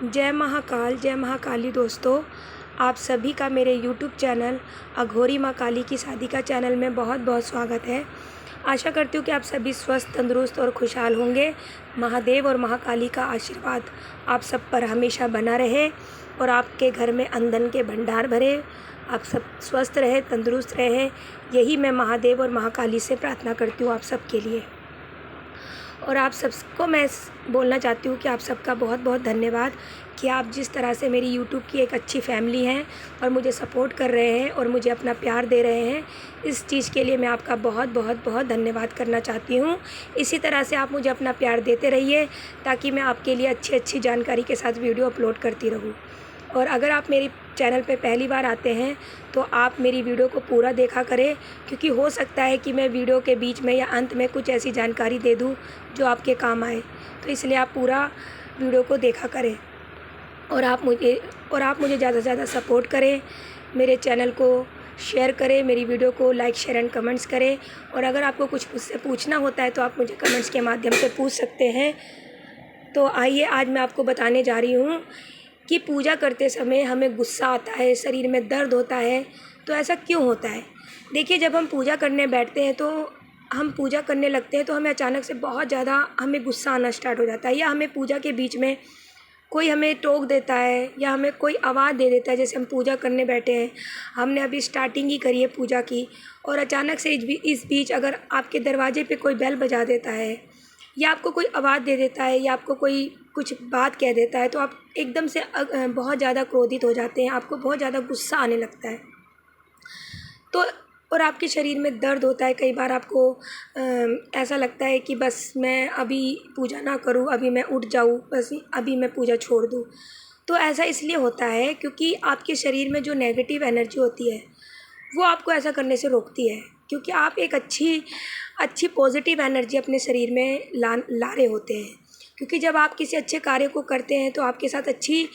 जय महाकाल, जय महाकाली दोस्तों। आप सभी का मेरे यूट्यूब चैनल अघोरी माँ काली की शादी का चैनल में बहुत बहुत स्वागत है। आशा करती हूँ कि आप सभी स्वस्थ, तंदुरुस्त और खुशहाल होंगे। महादेव और महाकाली का आशीर्वाद आप सब पर हमेशा बना रहे और आपके घर में अन्न के भंडार भरे। आप सब स्वस्थ रहे, तंदुरुस्त रहे, यही मैं महादेव और महाकाली से प्रार्थना करती हूँ आप सबके लिए। और आप सबको मैं बोलना चाहती हूँ कि आप सबका बहुत बहुत धन्यवाद कि आप जिस तरह से मेरी यूट्यूब की एक अच्छी फैमिली हैं और मुझे सपोर्ट कर रहे हैं और मुझे अपना प्यार दे रहे हैं। इस चीज़ के लिए मैं आपका बहुत बहुत बहुत धन्यवाद करना चाहती हूँ। इसी तरह से आप मुझे अपना प्यार देते रहिए ताकि मैं आपके लिए अच्छी अच्छी जानकारी के साथ वीडियो अपलोड करती रहूँ। और अगर आप मेरी चैनल पे पहली बार आते हैं तो आप मेरी वीडियो को पूरा देखा करें, क्योंकि हो सकता है कि मैं वीडियो के बीच में या अंत में कुछ ऐसी जानकारी दे दूं जो आपके काम आए। तो इसलिए आप पूरा वीडियो को देखा करें और आप मुझे ज़्यादा से ज़्यादा सपोर्ट करें। मेरे चैनल को शेयर करें, मेरी वीडियो को लाइक, शेयर एंड कमेंट्स करें। और अगर आपको कुछ मुझसे पूछना होता है तो आप मुझे कमेंट्स के माध्यम से पूछ सकते हैं। तो आइए, आज मैं आपको बताने जा रही हूँ कि पूजा करते समय हमें गुस्सा आता है, शरीर में दर्द होता है, तो ऐसा क्यों होता है। देखिए, जब हम पूजा करने बैठते हैं तो हम पूजा करने लगते हैं तो हमें अचानक से बहुत ज़्यादा हमें गुस्सा आना स्टार्ट हो जाता है, या हमें पूजा के बीच में कोई हमें टोक देता है या हमें कोई आवाज़ दे देता है। जैसे हम पूजा करने बैठे हैं, हमने अभी स्टार्टिंग ही करी है पूजा की, और अचानक से इस बीच अगर आपके दरवाजे पे कोई बेल बजा देता है या आपको कोई आवाज़ दे देता है या आपको कोई कुछ बात कह देता है तो आप एकदम से बहुत ज़्यादा क्रोधित हो जाते हैं, आपको बहुत ज़्यादा गुस्सा आने लगता है। तो और आपके शरीर में दर्द होता है। कई बार आपको ऐसा लगता है कि बस मैं अभी पूजा ना करूं, अभी मैं उठ जाऊं, बस अभी मैं पूजा छोड़ दूं। तो ऐसा इसलिए होता है क्योंकि आपके शरीर में जो नेगेटिव एनर्जी होती है वो आपको ऐसा करने से रोकती है, क्योंकि आप एक अच्छी पॉजिटिव एनर्जी अपने शरीर में ला रहे होते हैं। क्योंकि जब आप किसी अच्छे कार्य को करते हैं तो आपके साथ अच्छी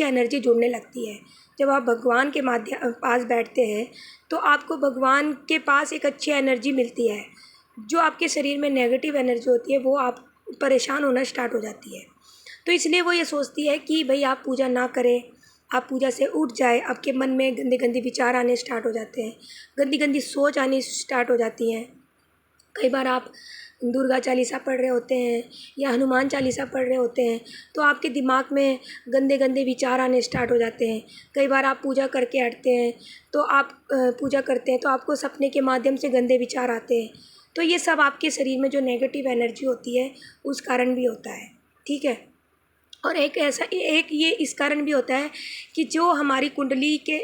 एनर्जी जुड़ने लगती है। जब आप भगवान के पास बैठते हैं तो आपको भगवान के पास एक अच्छी एनर्जी मिलती है। जो आपके शरीर में नेगेटिव एनर्जी होती है वो आप परेशान होना स्टार्ट हो जाती है। तो इसलिए वो ये सोचती है कि भाई आप पूजा ना करें, आप पूजा से उठ जाए। आपके मन में गंदे गंदे विचार आने स्टार्ट हो जाते हैं, गंदी गंदी सोच आनी स्टार्ट हो जाती हैं। कई बार आप दुर्गा चालीसा पढ़ रहे होते हैं या हनुमान चालीसा पढ़ रहे होते हैं तो आपके दिमाग में गंदे गंदे विचार आने स्टार्ट हो जाते हैं। कई बार आप पूजा करके हटते हैं तो पूजा करते हैं तो आपको सपने के माध्यम से गंदे विचार आते हैं। तो ये सब आपके शरीर में जो नेगेटिव एनर्जी होती है उस कारण भी होता है, ठीक है। और एक ये इस कारण भी होता है कि जो हमारी कुंडली के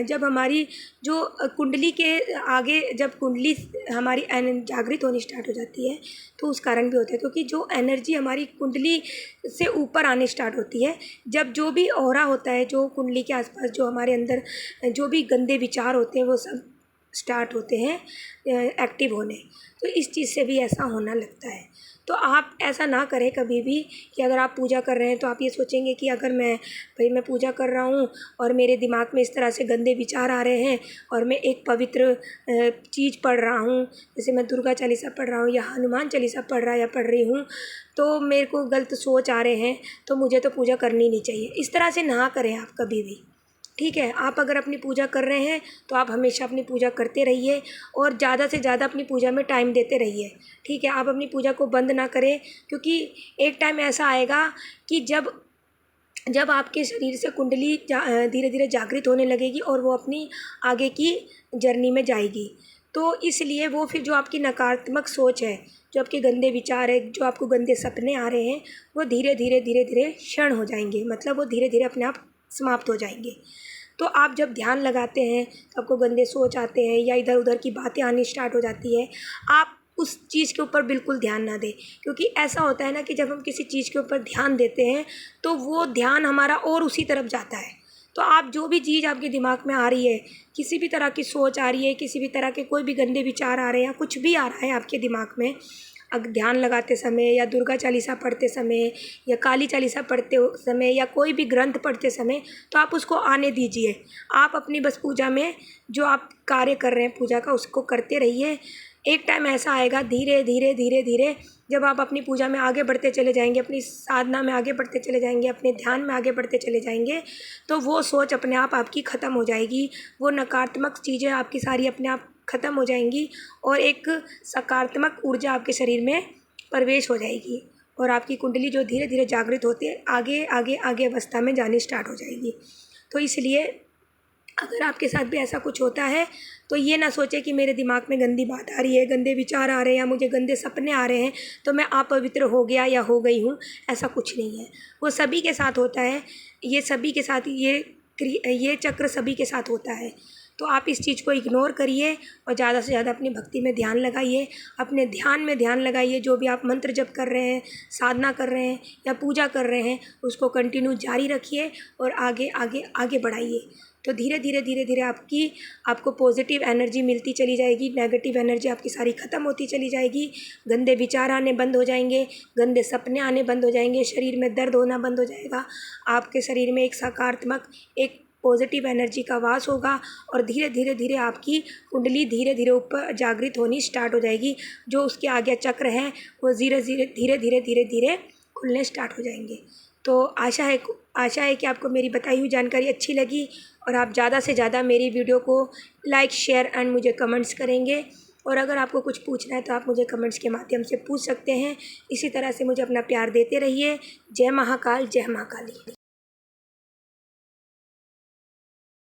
जब हमारी जो कुंडली के आगे जब कुंडली हमारी जागृत होनी स्टार्ट हो जाती है तो उस कारण भी होता है, क्योंकि जो एनर्जी हमारी कुंडली से ऊपर आने स्टार्ट होती है, जब जो भी ऑरा होता है, जो कुंडली के आसपास जो हमारे अंदर जो भी गंदे विचार होते हैं वो सब स्टार्ट होते हैं एक्टिव होने। तो इस चीज़ से भी ऐसा होना लगता है। तो आप ऐसा ना करें कभी भी कि अगर आप पूजा कर रहे हैं तो आप ये सोचेंगे कि अगर मैं पूजा कर रहा हूँ और मेरे दिमाग में इस तरह से गंदे विचार आ रहे हैं और मैं एक पवित्र चीज़ पढ़ रहा हूँ, जैसे मैं दुर्गा चालीसा पढ़ रहा हूँ या हनुमान चालीसा पढ़ रही हूँ, तो मेरे को गलत सोच आ रहे हैं तो मुझे तो पूजा करनी नहीं चाहिए। इस तरह से ना करें आप कभी भी, ठीक है। आप अगर अपनी पूजा कर रहे हैं तो आप हमेशा अपनी पूजा करते रहिए और ज़्यादा से ज़्यादा अपनी पूजा में टाइम देते रहिए, ठीक है। आप अपनी पूजा को बंद ना करें, क्योंकि एक टाइम ऐसा आएगा कि जब आपके शरीर से कुंडली धीरे धीरे जागृत होने लगेगी और वो अपनी आगे की जर्नी में जाएगी। तो इसलिए वो फिर जो आपकी नकारात्मक सोच है, जो आपके गंदे विचार है, जो आपको गंदे सपने आ रहे हैं, वो धीरे धीरे क्षण हो जाएंगे, मतलब वो धीरे धीरे अपने आप समाप्त हो जाएंगे। तो आप जब ध्यान लगाते हैं तो आपको गंदे सोच आते हैं या इधर उधर की बातें आनी स्टार्ट हो जाती है, आप उस चीज़ के ऊपर बिल्कुल ध्यान ना दें। क्योंकि ऐसा होता है ना कि जब हम किसी चीज़ के ऊपर ध्यान देते हैं तो वो ध्यान हमारा और उसी तरफ जाता है। तो आप जो भी चीज़ आपके दिमाग में आ रही है, किसी भी तरह की सोच आ रही है, किसी भी तरह के कोई भी गंदे विचार आ रहे हैं या कुछ भी आ रहा है आपके दिमाग में, अगर ध्यान लगाते समय या दुर्गा चालीसा पढ़ते समय या काली चालीसा पढ़ते समय या कोई भी ग्रंथ पढ़ते समय, तो आप उसको आने दीजिए। आप अपनी बस पूजा में जो आप कार्य कर रहे हैं पूजा का, उसको करते रहिए। एक टाइम ऐसा आएगा धीरे धीरे धीरे धीरे जब आप अपनी पूजा में आगे बढ़ते चले जाएंगे, अपनी साधना में आगे बढ़ते चले जाएंगे, अपने ध्यान में आगे बढ़ते चले जाएंगे, तो वो सोच अपने आप आपकी ख़त्म हो जाएगी। वो नकारात्मक चीज़ें आपकी सारी अपने आप ख़त्म हो जाएंगी और एक सकारात्मक ऊर्जा आपके शरीर में प्रवेश हो जाएगी और आपकी कुंडली जो धीरे धीरे जागृत होते आगे आगे आगे अवस्था में जानी स्टार्ट हो जाएगी। तो इसलिए अगर आपके साथ भी ऐसा कुछ होता है तो ये ना सोचे कि मेरे दिमाग में गंदी बात आ रही है, गंदे विचार आ रहे हैं या मुझे गंदे सपने आ रहे हैं तो मैं अपवित्र हो गया या हो गई हूँ। ऐसा कुछ नहीं है, वो सभी के साथ होता है। ये सभी के साथ ये चक्र सभी के साथ होता है। तो आप इस चीज़ को इग्नोर करिए और ज़्यादा से ज़्यादा अपनी भक्ति में ध्यान लगाइए, अपने ध्यान में ध्यान लगाइए। जो भी आप मंत्र जप कर रहे हैं, साधना कर रहे हैं या पूजा कर रहे हैं, उसको कंटिन्यू जारी रखिए और आगे आगे आगे बढ़ाइए। तो धीरे धीरे धीरे धीरे आपको पॉजिटिव एनर्जी मिलती चली जाएगी, नेगेटिव एनर्जी आपकी सारी ख़त्म होती चली जाएगी, गंदे विचार आने बंद हो जाएंगे, गंदे सपने आने बंद हो जाएंगे, शरीर में दर्द होना बंद हो जाएगा। आपके शरीर में एक सकारात्मक, एक पॉजिटिव एनर्जी का वास होगा और धीरे धीरे धीरे आपकी कुंडली धीरे धीरे ऊपर जागृत होनी स्टार्ट हो जाएगी। जो उसके आगे चक्र हैं वो धीरे धीरे धीरे धीरे धीरे धीरे खुलने स्टार्ट हो जाएंगे। तो आशा है कि आपको मेरी बताई हुई जानकारी अच्छी लगी और आप ज़्यादा से ज़्यादा मेरी वीडियो को लाइक, शेयर एंड मुझे कमेंट्स करेंगे। और अगर आपको कुछ पूछना है तो आप मुझे कमेंट्स के माध्यम से पूछ सकते हैं। इसी तरह से मुझे अपना प्यार देते रहिए। जय महाकाल, जय महाकाली।